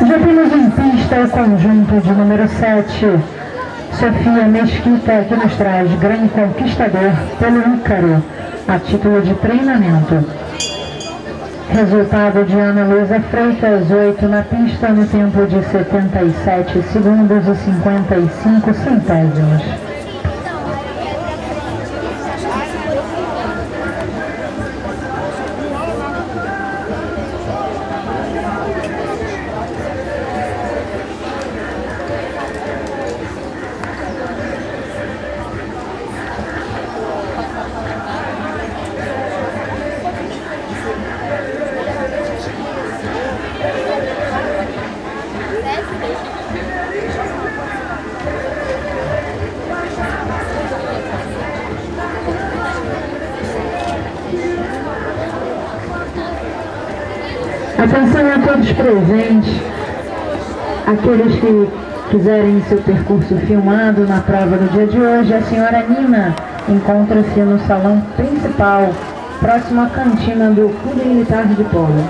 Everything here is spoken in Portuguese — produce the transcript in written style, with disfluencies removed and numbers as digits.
Já temos em pista o conjunto de número 7. Sofia Mesquita, que nos traz Grande Conquistador pelo Ícaro, a título de treinamento. Resultado de Ana Luísa Freitas, 8 na pista, no tempo de 77 segundos e 55 centésimos. Atenção a todos presentes, aqueles que quiserem seu percurso filmado na prova do dia de hoje. A senhora Nina encontra-se no salão principal, próximo à cantina do Clube Militar de Polo.